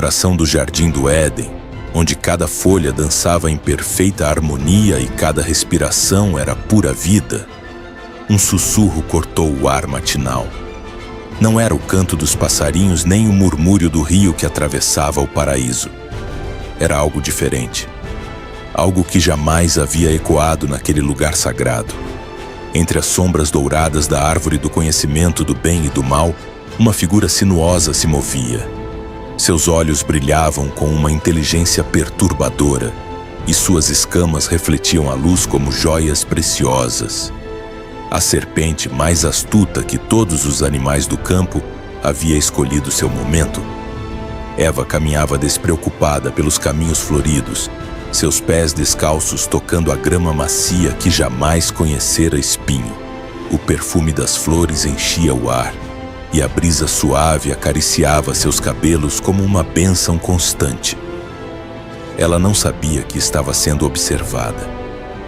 coração do jardim do Éden, onde cada folha dançava em perfeita harmonia e cada respiração era pura vida, um sussurro cortou o ar matinal. Não era o canto dos passarinhos nem o murmúrio do rio que atravessava o paraíso. Era algo diferente. Algo que jamais havia ecoado naquele lugar sagrado. Entre as sombras douradas da árvore do conhecimento do bem e do mal, uma figura sinuosa se movia. Seus olhos brilhavam com uma inteligência perturbadora, e suas escamas refletiam a luz como joias preciosas. A serpente, mais astuta que todos os animais do campo, havia escolhido seu momento. Eva caminhava despreocupada pelos caminhos floridos, seus pés descalços tocando a grama macia que jamais conhecera espinho. O perfume das flores enchia o ar, e a brisa suave acariciava seus cabelos como uma bênção constante. Ela não sabia que estava sendo observada.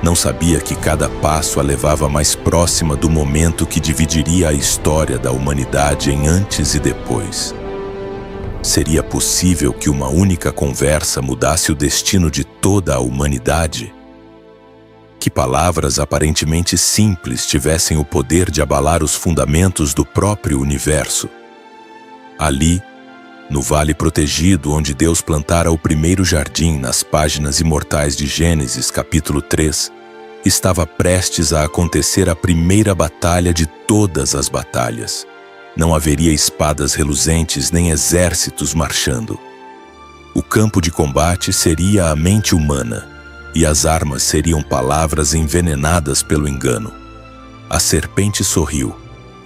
Não sabia que cada passo a levava mais próxima do momento que dividiria a história da humanidade em antes e depois. Seria possível que uma única conversa mudasse o destino de toda a humanidade? Que palavras aparentemente simples tivessem o poder de abalar os fundamentos do próprio universo? Ali, no vale protegido onde Deus plantara o primeiro jardim nas páginas imortais de Gênesis, capítulo 3, estava prestes a acontecer a primeira batalha de todas as batalhas. Não haveria espadas reluzentes nem exércitos marchando. O campo de combate seria a mente humana, e as armas seriam palavras envenenadas pelo engano. A serpente sorriu,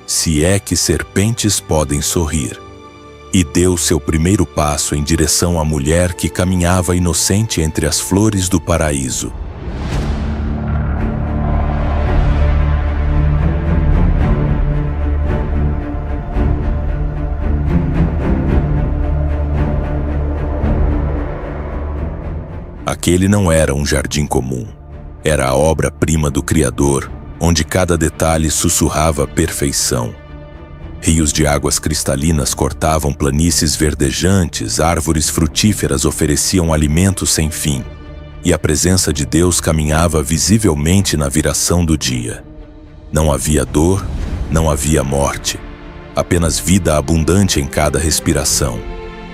se é que serpentes podem sorrir, e deu seu primeiro passo em direção à mulher que caminhava inocente entre as flores do paraíso. Aquele não era um jardim comum. Era a obra-prima do Criador, onde cada detalhe sussurrava perfeição. Rios de águas cristalinas cortavam planícies verdejantes, árvores frutíferas ofereciam alimento sem fim, e a presença de Deus caminhava visivelmente na viração do dia. Não havia dor, não havia morte, apenas vida abundante em cada respiração.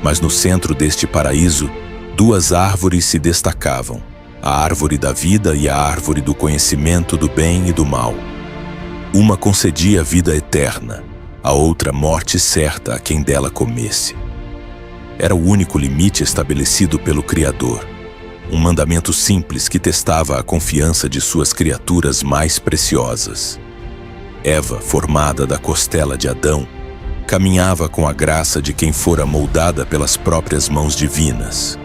Mas no centro deste paraíso, duas árvores se destacavam, a árvore da vida e a árvore do conhecimento do bem e do mal. Uma concedia vida eterna, a outra morte certa a quem dela comesse. Era o único limite estabelecido pelo Criador, um mandamento simples que testava a confiança de suas criaturas mais preciosas. Eva, formada da costela de Adão, caminhava com a graça de quem fora moldada pelas próprias mãos divinas.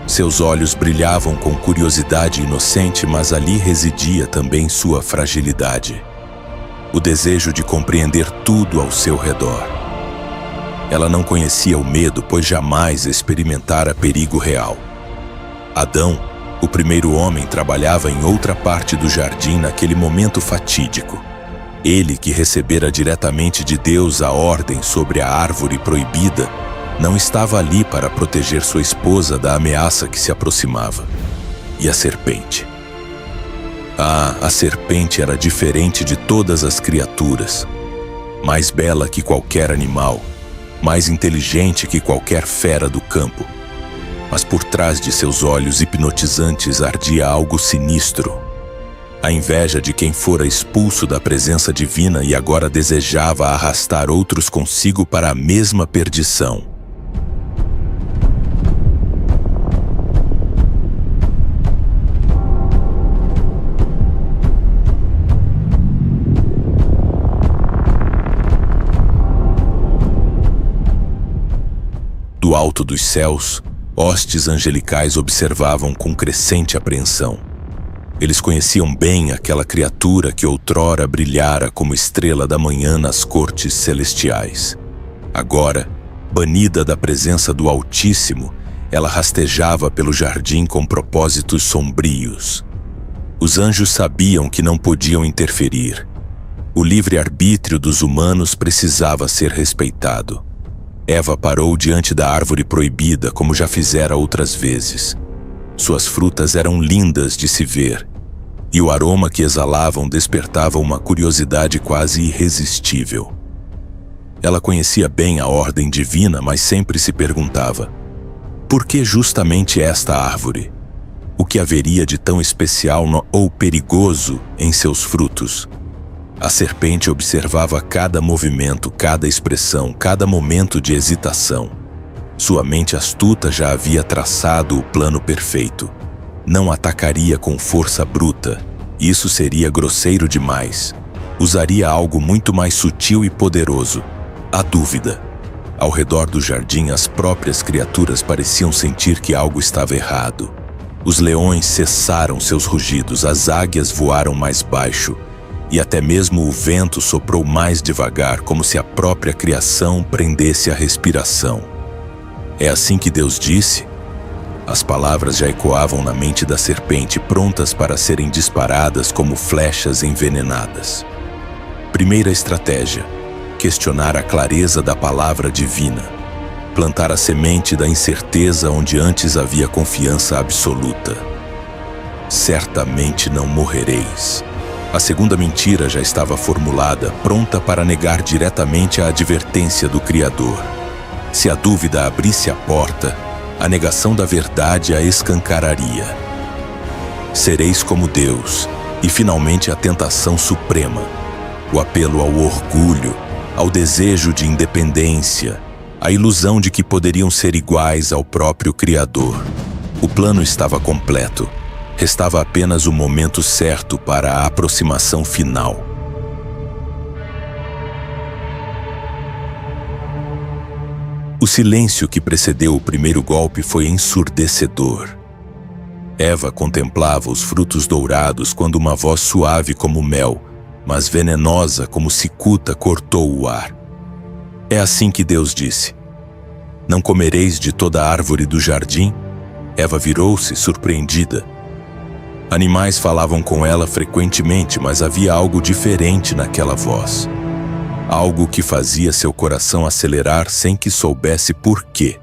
Seus olhos brilhavam com curiosidade inocente, mas ali residia também sua fragilidade. O desejo de compreender tudo ao seu redor. Ela não conhecia o medo, pois jamais experimentara perigo real. Adão, o primeiro homem, trabalhava em outra parte do jardim naquele momento fatídico. Ele, que recebera diretamente de Deus a ordem sobre a árvore proibida, não estava ali para proteger sua esposa da ameaça que se aproximava. E a serpente? A serpente era diferente de todas as criaturas. Mais bela que qualquer animal, mais inteligente que qualquer fera do campo. Mas por trás de seus olhos hipnotizantes ardia algo sinistro. A inveja de quem fora expulso da presença divina e agora desejava arrastar outros consigo para a mesma perdição. Do alto dos céus, hostes angelicais observavam com crescente apreensão. Eles conheciam bem aquela criatura que outrora brilhara como estrela da manhã nas cortes celestiais. Agora, banida da presença do Altíssimo, ela rastejava pelo jardim com propósitos sombrios. Os anjos sabiam que não podiam interferir. O livre-arbítrio dos humanos precisava ser respeitado. Eva parou diante da árvore proibida, como já fizera outras vezes. Suas frutas eram lindas de se ver, e o aroma que exalavam despertava uma curiosidade quase irresistível. Ela conhecia bem a ordem divina, mas sempre se perguntava: por que justamente esta árvore? O que haveria de tão especial ou perigoso em seus frutos? A serpente observava cada movimento, cada expressão, cada momento de hesitação. Sua mente astuta já havia traçado o plano perfeito. Não atacaria com força bruta. Isso seria grosseiro demais. Usaria algo muito mais sutil e poderoso: a dúvida. Ao redor do jardim, as próprias criaturas pareciam sentir que algo estava errado. Os leões cessaram seus rugidos, as águias voaram mais baixo, e até mesmo o vento soprou mais devagar, como se a própria criação prendesse a respiração. É assim que Deus disse? As palavras já ecoavam na mente da serpente, prontas para serem disparadas como flechas envenenadas. Primeira estratégia: questionar a clareza da palavra divina. Plantar a semente da incerteza onde antes havia confiança absoluta. Certamente não morrereis. A segunda mentira já estava formulada, pronta para negar diretamente a advertência do Criador. Se a dúvida abrisse a porta, a negação da verdade a escancararia. Sereis como Deus, e finalmente a tentação suprema, o apelo ao orgulho, ao desejo de independência, a ilusão de que poderiam ser iguais ao próprio Criador. O plano estava completo. Restava apenas o momento certo para a aproximação final. O silêncio que precedeu o primeiro golpe foi ensurdecedor. Eva contemplava os frutos dourados quando uma voz suave como mel, mas venenosa como cicuta, cortou o ar. É assim que Deus disse: não comereis de toda a árvore do jardim? Eva virou-se, surpreendida. Animais falavam com ela frequentemente, mas havia algo diferente naquela voz. Algo que fazia seu coração acelerar sem que soubesse por quê.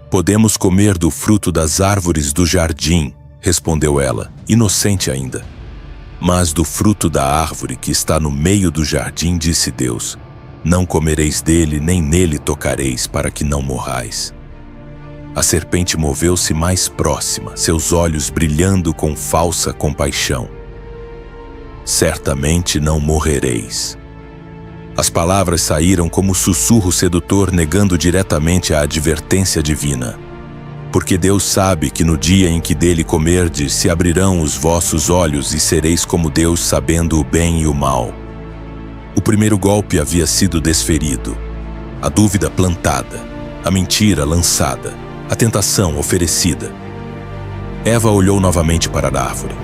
Podemos comer do fruto das árvores do jardim, respondeu ela, inocente ainda. Mas do fruto da árvore que está no meio do jardim, disse Deus, não comereis dele, nem nele tocareis, para que não morrais. A serpente moveu-se mais próxima, seus olhos brilhando com falsa compaixão. Certamente não morrereis. As palavras saíram como sussurro sedutor, negando diretamente a advertência divina. Porque Deus sabe que no dia em que dele comerdes, se abrirão os vossos olhos e sereis como Deus, sabendo o bem e o mal. O primeiro golpe havia sido desferido, a dúvida plantada, a mentira lançada, a tentação oferecida. Eva olhou novamente para a árvore.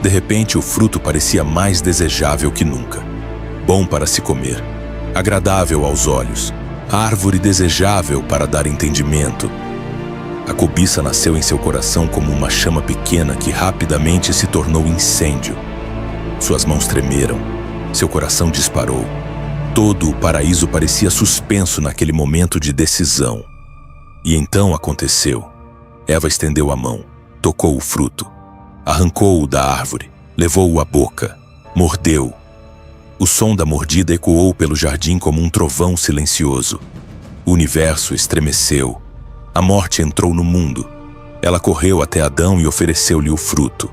De repente, o fruto parecia mais desejável que nunca. Bom para se comer, agradável aos olhos, árvore desejável para dar entendimento. A cobiça nasceu em seu coração como uma chama pequena que rapidamente se tornou incêndio. Suas mãos tremeram, seu coração disparou. Todo o paraíso parecia suspenso naquele momento de decisão. E então aconteceu. Eva estendeu a mão, tocou o fruto, arrancou-o da árvore, levou-o à boca, mordeu. O som da mordida ecoou pelo jardim como um trovão silencioso. O universo estremeceu. A morte entrou no mundo. Ela correu até Adão e ofereceu-lhe o fruto.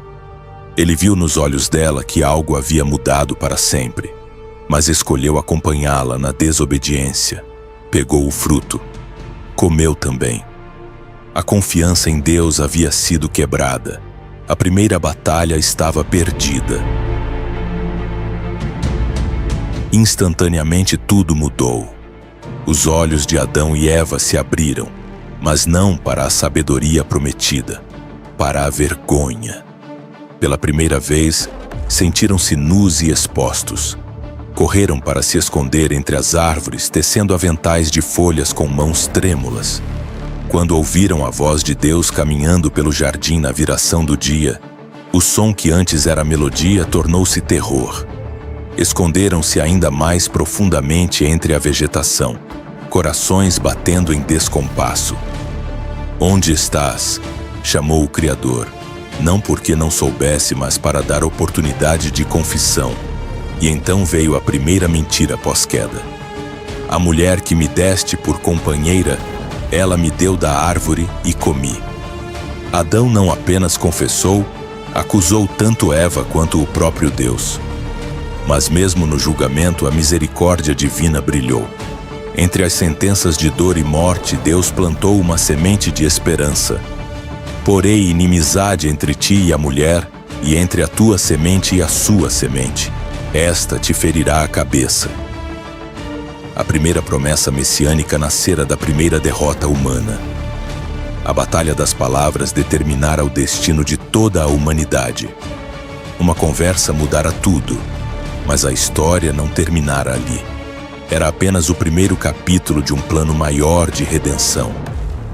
Ele viu nos olhos dela que algo havia mudado para sempre, mas escolheu acompanhá-la na desobediência. Pegou o fruto. Comeu também. A confiança em Deus havia sido quebrada. A primeira batalha estava perdida. Instantaneamente tudo mudou. Os olhos de Adão e Eva se abriram, mas não para a sabedoria prometida, para a vergonha. Pela primeira vez, sentiram-se nus e expostos. Correram para se esconder entre as árvores, tecendo aventais de folhas com mãos trêmulas. Quando ouviram a voz de Deus caminhando pelo jardim na viração do dia, o som que antes era melodia tornou-se terror. Esconderam-se ainda mais profundamente entre a vegetação, corações batendo em descompasso. Onde estás? Chamou o Criador, não porque não soubesse, mas para dar oportunidade de confissão. E então veio a primeira mentira pós-queda. A mulher que me deste por companheira, ela me deu da árvore e comi. Adão não apenas confessou, acusou tanto Eva quanto o próprio Deus. Mas mesmo no julgamento, a misericórdia divina brilhou. Entre as sentenças de dor e morte, Deus plantou uma semente de esperança. Porei inimizade entre ti e a mulher, e entre a tua semente e a sua semente. Esta te ferirá a cabeça. A primeira promessa messiânica nascera da primeira derrota humana. A batalha das palavras determinara o destino de toda a humanidade. Uma conversa mudara tudo, mas a história não terminara ali. Era apenas o primeiro capítulo de um plano maior de redenção.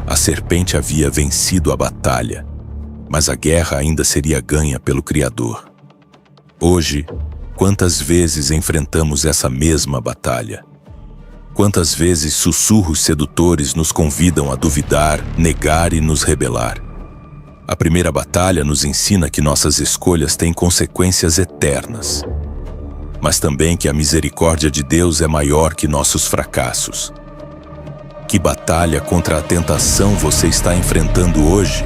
A serpente havia vencido a batalha, mas a guerra ainda seria ganha pelo Criador. Hoje, quantas vezes enfrentamos essa mesma batalha? Quantas vezes sussurros sedutores nos convidam a duvidar, negar e nos rebelar? A primeira batalha nos ensina que nossas escolhas têm consequências eternas, mas também que a misericórdia de Deus é maior que nossos fracassos. Que batalha contra a tentação você está enfrentando hoje?